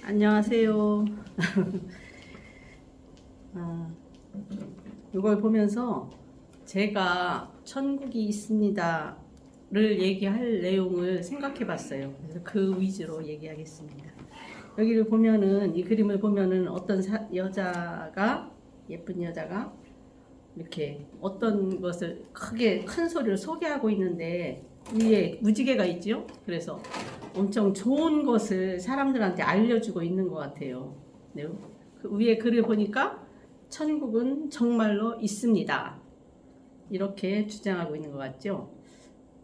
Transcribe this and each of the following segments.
안녕하세요. 이걸 보면서 제가 천국이 있습니다를 얘기할 내용을 생각해 봤어요. 그래서 그 위주로 얘기하겠습니다. 여기를 보면은, 이 그림을 보면은 어떤 여자가, 예쁜 여자가 이렇게 어떤 것을 큰 소리로 소개하고 있는데 위에 무지개가 있죠. 그래서 엄청 좋은 것을 사람들한테 알려주고 있는 것 같아요. 네. 그 위에 글을 보니까 천국은 정말로 있습니다. 이렇게 주장하고 있는 것 같죠.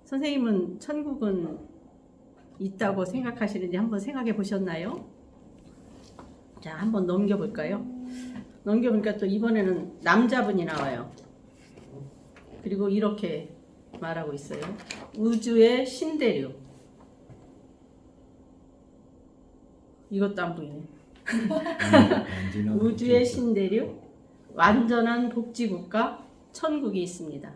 선생님은 천국은 있다고 생각하시는지 한번 생각해 보셨나요? 자, 한번 넘겨볼까요? 넘겨보니까 또 이번에는 남자분이 나와요. 그리고 이렇게 말하고 있어요. 우주의 신대륙. 이것도 안 보이네. 우주의 신대륙, 완전한 복지국가, 천국이 있습니다.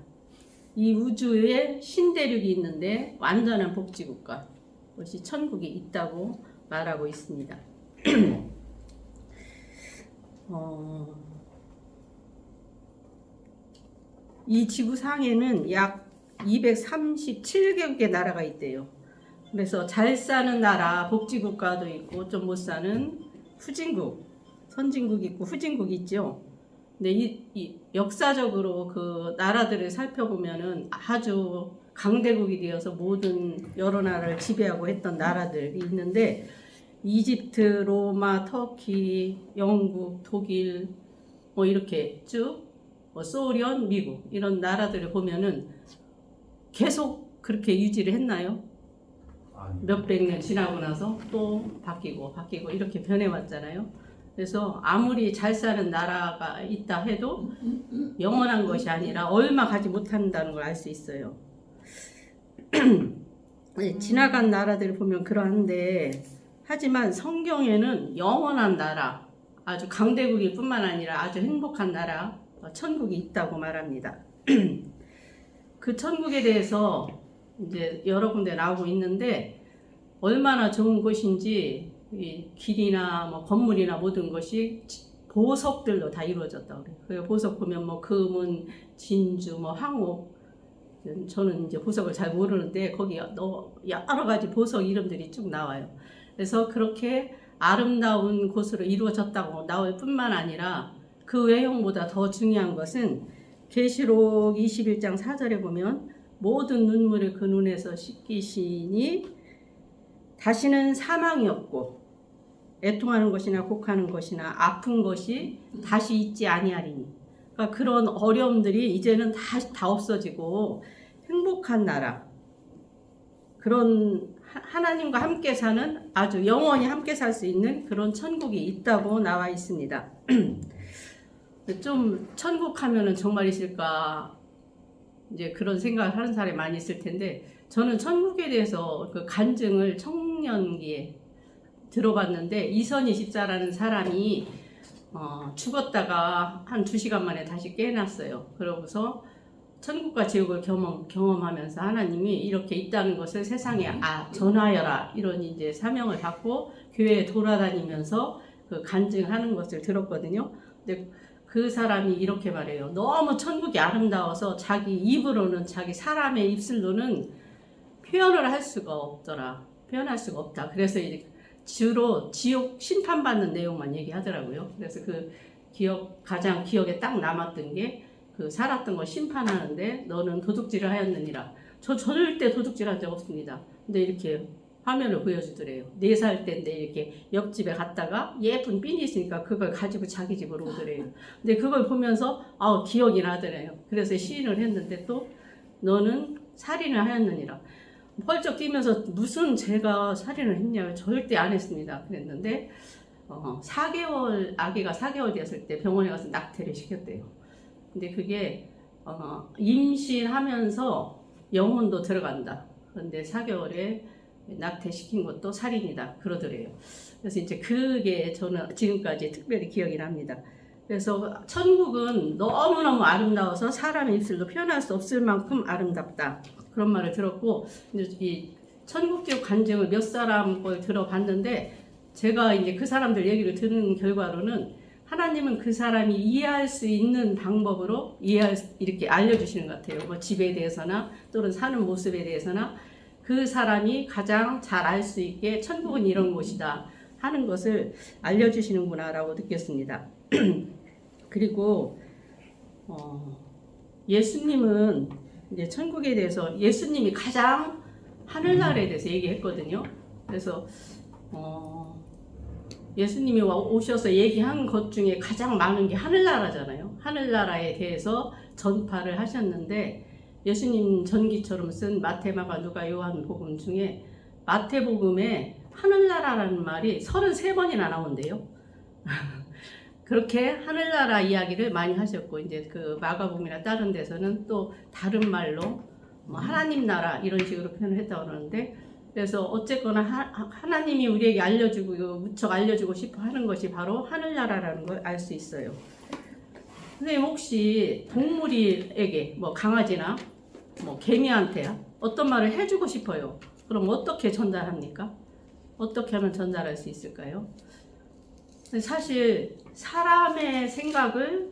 이 우주에 신대륙이 있는데 완전한 복지국가, 그것이 천국이 있다고 말하고 있습니다. 이 지구상에는 약 237개국의 나라가 있대요. 그래서 잘 사는 나라, 복지국가도 있고 좀 못 사는 후진국, 선진국 있고 후진국 있죠. 근데 이 역사적으로 그 나라들을 살펴보면은 아주 강대국이 되어서 모든 여러 나라를 지배하고 했던 나라들이 있는데 이집트, 로마, 터키, 영국, 독일 뭐 이렇게 쭉 소련, 미국 이런 나라들을 보면은 계속 그렇게 유지를 했나요? 몇백 년 지나고 나서 또 바뀌고 이렇게 변해왔잖아요. 그래서 아무리 잘 사는 나라가 있다 해도 영원한 것이 아니라 얼마 가지 못한다는 걸 알 수 있어요. 지나간 나라들을 보면 그러한데 하지만 성경에는 영원한 나라, 아주 강대국일 뿐만 아니라 아주 행복한 나라, 천국이 있다고 말합니다. 그 천국에 대해서 이제 여러 군데 나오고 있는데 얼마나 좋은 곳인지 이 길이나 뭐 건물이나 모든 것이 보석들로 다 이루어졌다고 그래요. 그 보석 보면 뭐 금은, 진주, 뭐 황옥, 저는 이제 보석을 잘 모르는데 거기 여러 가지 보석 이름들이 쭉 나와요. 그래서 그렇게 아름다운 곳으로 이루어졌다고 나올 뿐만 아니라 그 외형보다 더 중요한 것은 계시록 21장 4절에 보면 모든 눈물을 그 눈에서 씻기시니 다시는 사망이 없고 애통하는 것이나 곡하는 것이나 아픈 것이 다시 있지 아니하리니. 그러니까 그런 어려움들이 이제는 다 없어지고 행복한 나라, 그런 하나님과 함께 사는 아주 영원히 함께 살 수 있는 그런 천국이 있다고 나와 있습니다. 좀 천국 하면은 정말 있을까 이제 그런 생각을 하는 사람이 많이 있을 텐데 저는 천국에 대해서 그 간증을 청년기에 들어봤는데 이선희 집사라는 사람이 죽었다가 한 2시간 만에 다시 깨어났어요. 그러고서 천국과 지옥을 경험하면서 하나님이 이렇게 있다는 것을 세상에 전하여라 이런 이제 사명을 받고 교회에 돌아다니면서 그 간증하는 것을 들었거든요. 근데 그 사람이 이렇게 말해요. 너무 천국이 아름다워서 자기 입으로는, 자기 사람의 입술로는 표현을 할 수가 없더라. 표현할 수가 없다. 그래서 주로 지옥 심판받는 내용만 얘기하더라고요. 그래서 그 가장 기억에 딱 남았던 게 그 살았던 거 심판하는데 너는 도둑질을 하였느니라. 저 절대 도둑질한 적 없습니다. 근데 이렇게 화면을 보여주더래요. 4살 때인데 이렇게 옆집에 갔다가 예쁜 핀이 있으니까 그걸 가지고 자기 집으로 오더래요. 근데 그걸 보면서 기억이 나더래요. 그래서 시인을 했는데 또 너는 살인을 하였느니라. 펄쩍 뛰면서 무슨 제가 살인을 했냐고 절대 안 했습니다. 그랬는데 4개월 아기가 4개월 되었을 때 병원에 가서 낙태를 시켰대요. 근데 그게 임신하면서 영혼도 들어간다. 그런데 4개월에 낙태시킨 것도 살인이다 그러더래요. 그래서 이제 그게 저는 지금까지 특별히 기억이 납니다. 그래서 천국은 너무너무 아름다워서 사람의 입술로 표현할 수 없을 만큼 아름답다 그런 말을 들었고 이 천국지옥 간증을 몇 사람 걸 들어봤는데 제가 이제 그 사람들 얘기를 듣는 결과로는 하나님은 그 사람이 이해할 수 있는 방법으로 이렇게 알려주시는 것 같아요. 뭐 집에 대해서나 또는 사는 모습에 대해서나 그 사람이 가장 잘 알 수 있게 천국은 이런 곳이다 하는 것을 알려주시는구나라고 느꼈습니다. 그리고 예수님은 이제 천국에 대해서 예수님이 가장 하늘나라에 대해서 얘기했거든요. 그래서 예수님이 오셔서 얘기한 것 중에 가장 많은 게 하늘나라잖아요. 하늘나라에 대해서 전파를 하셨는데 예수님 전기처럼 쓴 마태, 마가, 누가, 요한복음 중에 마태복음에 하늘나라라는 말이 33번이나 나온대요. 그렇게 하늘나라 이야기를 많이 하셨고, 이제 그 마가복음이나 다른 데서는 또 다른 말로 뭐 하나님 나라 이런 식으로 표현을 했다고 그러는데, 그래서 어쨌거나 하나님이 우리에게 알려주고 무척 알려주고 싶어 하는 것이 바로 하늘나라라는 걸 알 수 있어요. 선생님 혹시 동물에게 뭐 강아지나 뭐 개미한테 어떤 말을 해주고 싶어요? 그럼 어떻게 전달합니까? 어떻게 하면 전달할 수 있을까요? 사실 사람의 생각을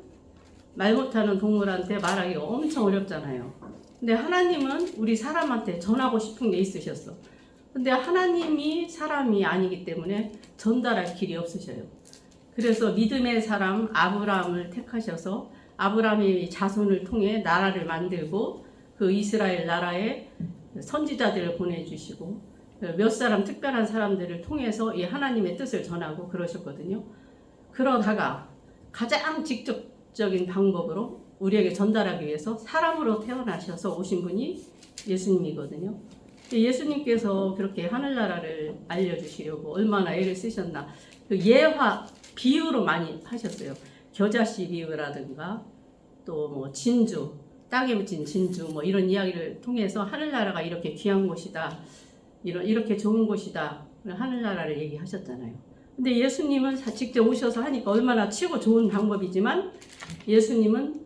말 못하는 동물한테 말하기가 엄청 어렵잖아요. 근데 하나님은 우리 사람한테 전하고 싶은 게 있으셨어. 근데 하나님이 사람이 아니기 때문에 전달할 길이 없으셔요. 그래서 믿음의 사람 아브라함을 택하셔서 아브라함의 자손을 통해 나라를 만들고 그 이스라엘 나라에 선지자들을 보내주시고 몇 사람 특별한 사람들을 통해서 이 하나님의 뜻을 전하고 그러셨거든요. 그러다가 가장 직접적인 방법으로 우리에게 전달하기 위해서 사람으로 태어나셔서 오신 분이 예수님이거든요. 예수님께서 그렇게 하늘나라를 알려주시려고 얼마나 애를 쓰셨나. 그 예화, 비유로 많이 하셨어요. 겨자씨 비유라든가 또 뭐 진주, 땅에 묻힌 진주 뭐 이런 이야기를 통해서 하늘나라가 이렇게 귀한 곳이다. 이렇게 좋은 곳이다. 하늘나라를 얘기하셨잖아요. 근데 예수님은 직접 오셔서 하니까 얼마나 최고 좋은 방법이지만 예수님은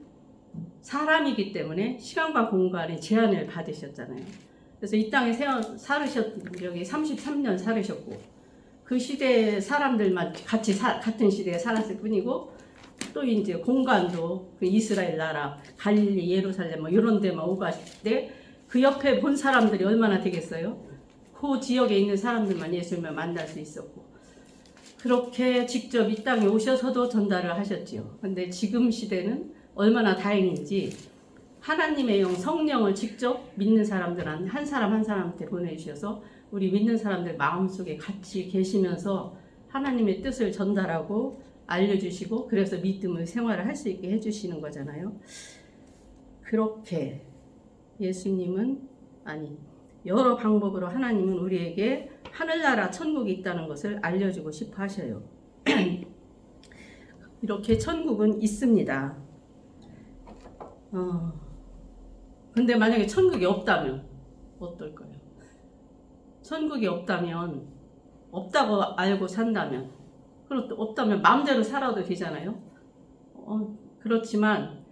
사람이기 때문에 시간과 공간의 제한을 받으셨잖아요. 그래서 이 땅에 여기 33년 살으셨고 그 시대의 사람들만 같은 시대에 살았을 뿐이고 또 이제 공간도 그 이스라엘 나라, 갈릴리, 예루살렘 뭐 이런 데만 오고 하실 때 그 옆에 본 사람들이 얼마나 되겠어요? 그 지역에 있는 사람들만 예수님을 만날 수 있었고 그렇게 직접 이 땅에 오셔서도 전달을 하셨지요. 근데 지금 시대는 얼마나 다행인지 하나님의 영 성령을 직접 믿는 사람들한테 한 사람 한 사람한테 보내주셔서 우리 믿는 사람들 마음속에 같이 계시면서 하나님의 뜻을 전달하고 알려주시고 그래서 믿음의 생활을 할 수 있게 해주시는 거잖아요. 그렇게 예수님은 여러 방법으로 하나님은 우리에게 하늘나라 천국이 있다는 것을 알려주고 싶어 하셔요. 이렇게 천국은 있습니다. 근데 만약에 천국이 없다면 어떨까요? 천국이 없다면 없다고 알고 산다면 그럼 또 없다면 마음대로 살아도 되잖아요. 그렇지만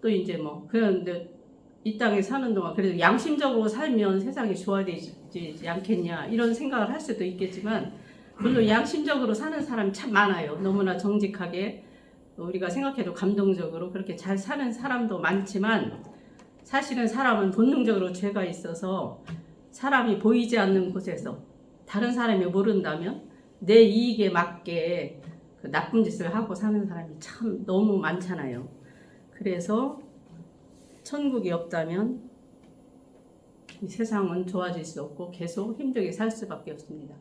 또 이제 뭐 그런데 이 땅에 사는 동안 그래도 양심적으로 살면 세상이 좋아지지 않겠냐 이런 생각을 할 수도 있겠지만 물론 양심적으로 사는 사람이 참 많아요. 너무나 정직하게 우리가 생각해도 감동적으로 그렇게 잘 사는 사람도 많지만 사실은 사람은 본능적으로 죄가 있어서 사람이 보이지 않는 곳에서 다른 사람이 모른다면 내 이익에 맞게 그 나쁜 짓을 하고 사는 사람이 참 너무 많잖아요. 그래서 천국이 없다면 이 세상은 좋아질 수 없고 계속 힘들게 살 수밖에 없습니다.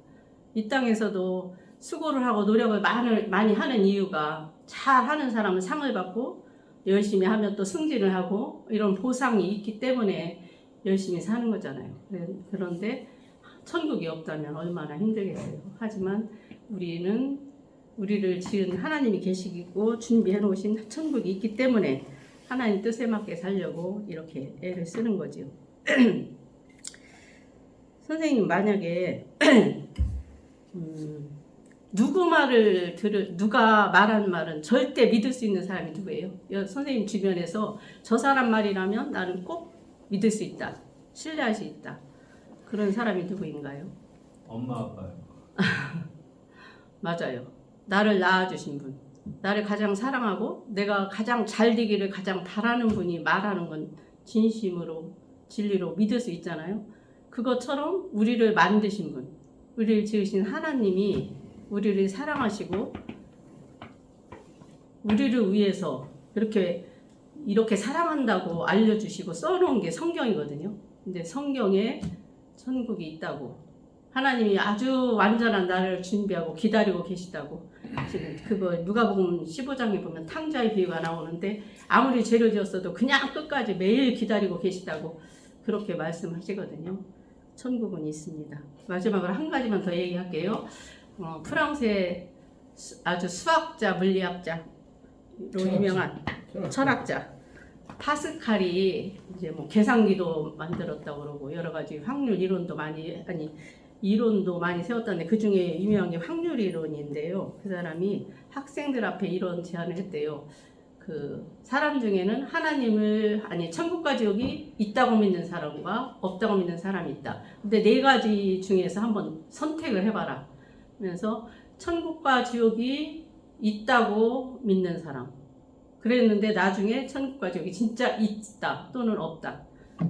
이 땅에서도 수고를 하고 노력을 많이 하는 이유가 잘하는 사람은 상을 받고 열심히 하면 또 승진을 하고 이런 보상이 있기 때문에 열심히 사는 거잖아요. 그런데 천국이 없다면 얼마나 힘들겠어요. 하지만 우리를 지은 하나님이 계시고 준비해 놓으신 천국이 있기 때문에 하나님 뜻에 맞게 살려고 이렇게 애를 쓰는 거죠. 선생님 만약에 누가 말한 말은 절대 믿을 수 있는 사람이 누구예요? 선생님 주변에서 저 사람 말이라면 나는 꼭 믿을 수 있다, 신뢰할 수 있다. 그런 사람이 누구인가요? 엄마 아빠요. 맞아요. 나를 낳아주신 분, 나를 가장 사랑하고 내가 가장 잘 되기를 가장 바라는 분이 말하는 건 진심으로 진리로 믿을 수 있잖아요. 그것처럼 우리를 만드신 분, 우리를 지으신 하나님이 우리를 사랑하시고 우리를 위해서 이렇게 사랑한다고 알려주시고 써놓은 게 성경이거든요. 근데 성경에 천국이 있다고, 하나님이 아주 완전한 나를 준비하고 기다리고 계시다고. 지금 그거 누가복음 15장에 보면 탕자의 비유가 나오는데 아무리 죄를 지었어도 그냥 끝까지 매일 기다리고 계시다고 그렇게 말씀하시거든요. 천국은 있습니다. 마지막으로 한 가지만 더 얘기할게요. 프랑스의 아주 수학자, 물리학자로 유명한 철학자 파스칼이 이제 뭐 계산기도 만들었다고 그러고 여러 가지 확률 이론도 많이 세웠다는데 그 중에 유명한 게 확률 이론인데요. 그 사람이 학생들 앞에 이런 제안을 했대요. 그 사람 중에는 천국과 지옥이 있다고 믿는 사람과 없다고 믿는 사람이 있다. 근데 네 가지 중에서 한번 선택을 해봐라. 그래서 천국과 지옥이 있다고 믿는 사람. 그랬는데 나중에 천국과 지옥이 진짜 있다 또는 없다.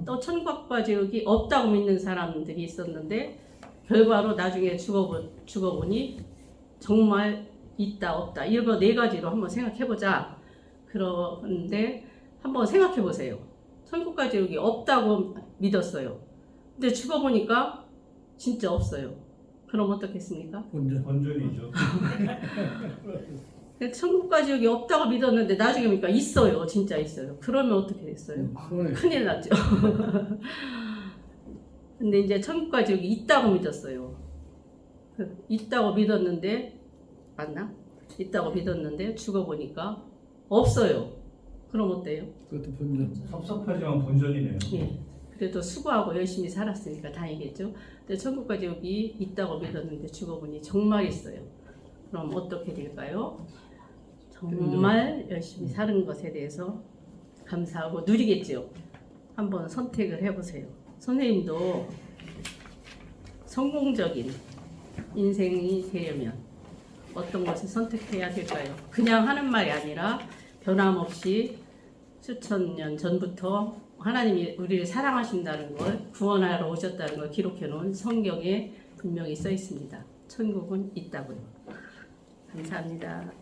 또 천국과 지옥이 없다고 믿는 사람들이 있었는데 결과로 나중에 죽어보니 정말 있다 없다 이거 네 가지로 한번 생각해보자. 그런데 한번 생각해보세요. 천국과 지옥이 없다고 믿었어요. 근데 죽어보니까 진짜 없어요. 그럼 어떻겠습니까? 본전이죠. 천국과 지옥이 없다고 믿었는데 나중에 보니까 있어요. 진짜 있어요. 그러면 어떻게 됐어요? 큰일 났죠. 근데 이제 천국과 지옥이 있다고 믿었어요. 있다고 믿었는데 맞나? 있다고 믿었는데 죽어보니까 없어요. 그럼 어때요? 그것도 본전. 섭섭하지만 본전이네요. 예. 그래도 수고하고 열심히 살았으니까 다행이겠죠. 근데 천국과 지옥이 있다고 믿었는데 죽어보니 정말 있어요. 그럼 어떻게 될까요? 정말 열심히 사는 것에 대해서 감사하고 누리겠죠. 한번 선택을 해보세요. 선생님도 성공적인 인생이 되려면 어떤 것을 선택해야 될까요? 그냥 하는 말이 아니라 변함없이 수천 년 전부터 하나님이 우리를 사랑하신다는 걸, 구원하러 오셨다는 걸 기록해 놓은 성경에 분명히 써 있습니다. 천국은 있다고요. 감사합니다.